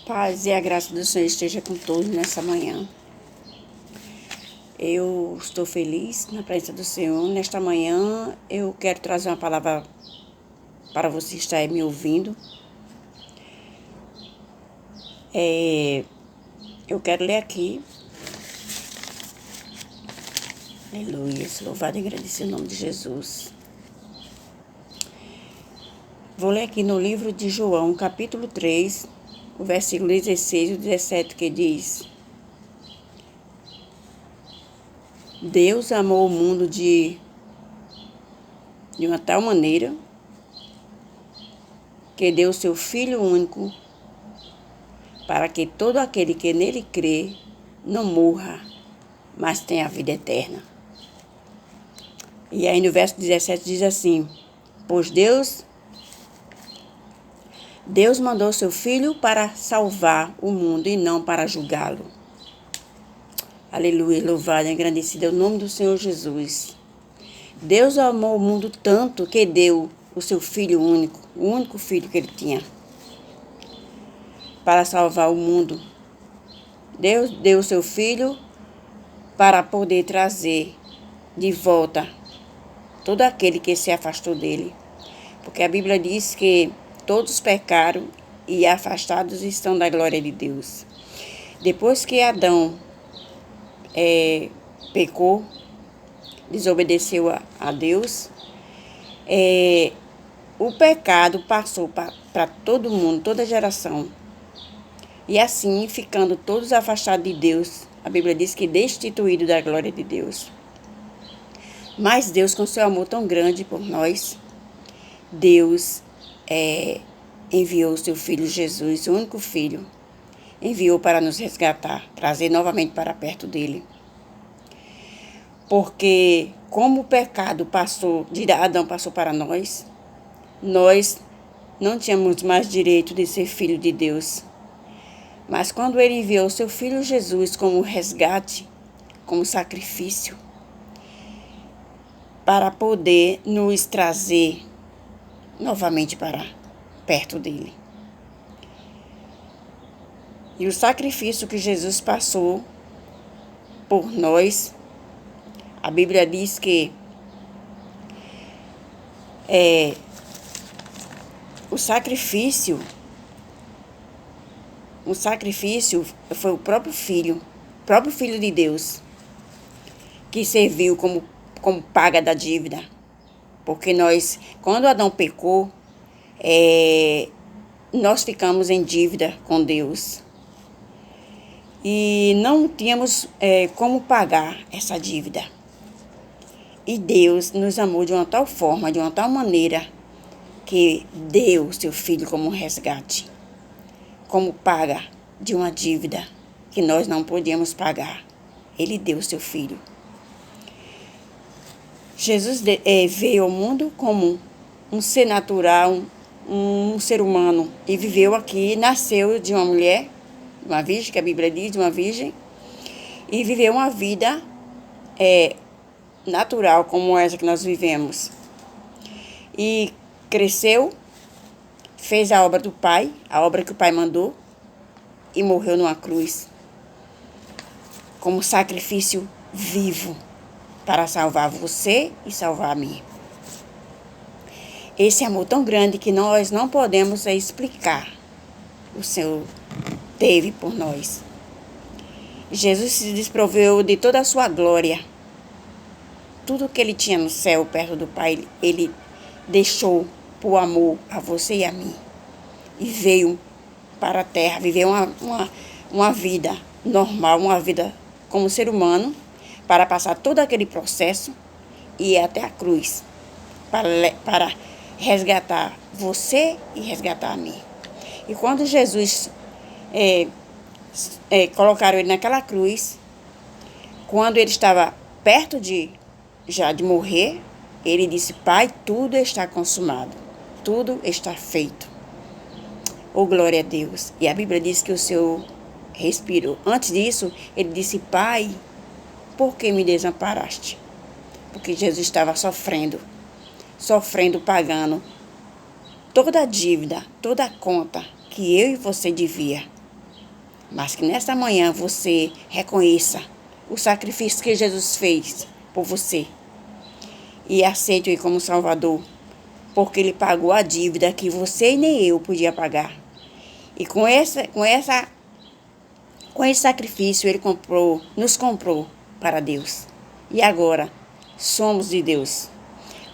Paz e a graça do Senhor esteja com todos nessa manhã. Eu estou feliz na presença do Senhor. Nesta manhã eu quero trazer uma palavra para você estar me ouvindo. Eu quero ler aqui. Aleluia, louvado e agradecido o nome de Jesus. Vou ler aqui no livro de João, capítulo 3, o versículo 16 e 17, que diz: Deus amou o mundo de uma tal maneira que deu seu Filho único para que todo aquele que nele crê não morra, mas tenha a vida eterna. E aí no verso 17 diz assim: Pois Deus mandou seu Filho para salvar o mundo e não para julgá-lo. Aleluia, louvado e engrandecido é o nome do Senhor Jesus. Deus amou o mundo tanto que deu o seu Filho único, o único Filho que ele tinha, para salvar o mundo. Deus deu o seu Filho para poder trazer de volta todo aquele que se afastou dele. Porque a Bíblia diz que todos pecaram e afastados estão da glória de Deus. Depois que Adão pecou, desobedeceu a Deus, o pecado passou para todo mundo, toda geração. E assim, ficando todos afastados de Deus, a Bíblia diz que destituído da glória de Deus. Mas Deus, com seu amor tão grande por nós, Deus enviou o seu Filho Jesus, o único Filho, enviou para nos resgatar, trazer novamente para perto dele. Porque como o pecado de Adão passou para nós não tínhamos mais direito de ser filho de Deus. Mas quando ele enviou o seu Filho Jesus como resgate, como sacrifício, para poder nos trazer novamente para perto dele. E o sacrifício que Jesus passou por nós, a Bíblia diz que o sacrifício foi o próprio Filho de Deus, que serviu como paga da dívida. Porque quando Adão pecou, nós ficamos em dívida com Deus. E não tínhamos como pagar essa dívida. E Deus nos amou de uma tal forma, de uma tal maneira, que deu seu Filho como resgate, como paga de uma dívida que nós não podíamos pagar. Ele deu seu Filho. Jesus veio ao mundo como um ser natural, um ser humano, e viveu aqui, nasceu de uma mulher, uma virgem, que a Bíblia diz, de uma virgem, e viveu uma vida natural, como essa que nós vivemos. E cresceu, fez a obra do Pai, a obra que o Pai mandou, e morreu numa cruz, como sacrifício vivo, para salvar você e salvar a mim. Esse amor tão grande que nós não podemos explicar, o Senhor teve por nós. Jesus se desproveu de toda a sua glória. Tudo que ele tinha no céu, perto do Pai, ele deixou por amor a você e a mim. E veio para a terra, viveu uma vida normal, uma vida como ser humano, para passar todo aquele processo e ir até a cruz, para resgatar você e resgatar a mim. E quando Jesus colocaram ele naquela cruz, quando ele estava perto já de morrer, ele disse: Pai, tudo está consumado, tudo está feito. Oh, glória a Deus. E a Bíblia diz que o Senhor respirou. Antes disso, ele disse: Pai, por que me desamparaste? Porque Jesus estava sofrendo, pagando toda a dívida, toda a conta que eu e você devia. mas que nesta manhã você reconheça o sacrifício que Jesus fez por você e aceite-o como Salvador, porque Ele pagou a dívida que você e nem eu podia pagar. E com esse sacrifício Ele nos comprou para Deus. E agora somos de Deus.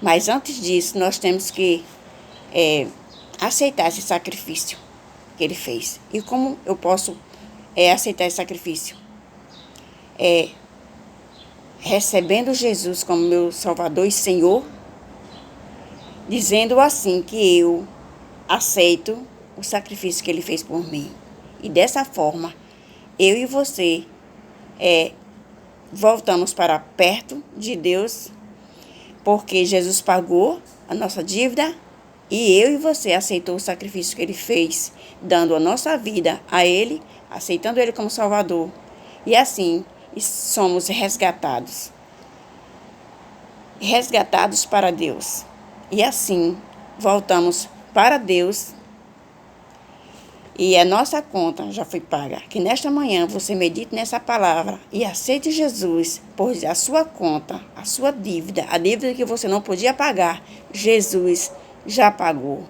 Mas antes disso, nós temos que aceitar esse sacrifício que Ele fez. E como eu posso aceitar esse sacrifício? Recebendo Jesus como meu Salvador e Senhor, dizendo assim que eu aceito o sacrifício que Ele fez por mim. E dessa forma, eu e você voltamos para perto de Deus, porque Jesus pagou a nossa dívida e eu e você aceitou o sacrifício que Ele fez, dando a nossa vida a Ele, aceitando Ele como Salvador. E assim somos resgatados para Deus. E assim voltamos para Deus e a nossa conta já foi paga. Que nesta manhã você medite nessa palavra e aceite Jesus, pois a sua conta, a sua dívida, a dívida que você não podia pagar, Jesus já pagou.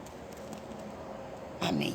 Amém.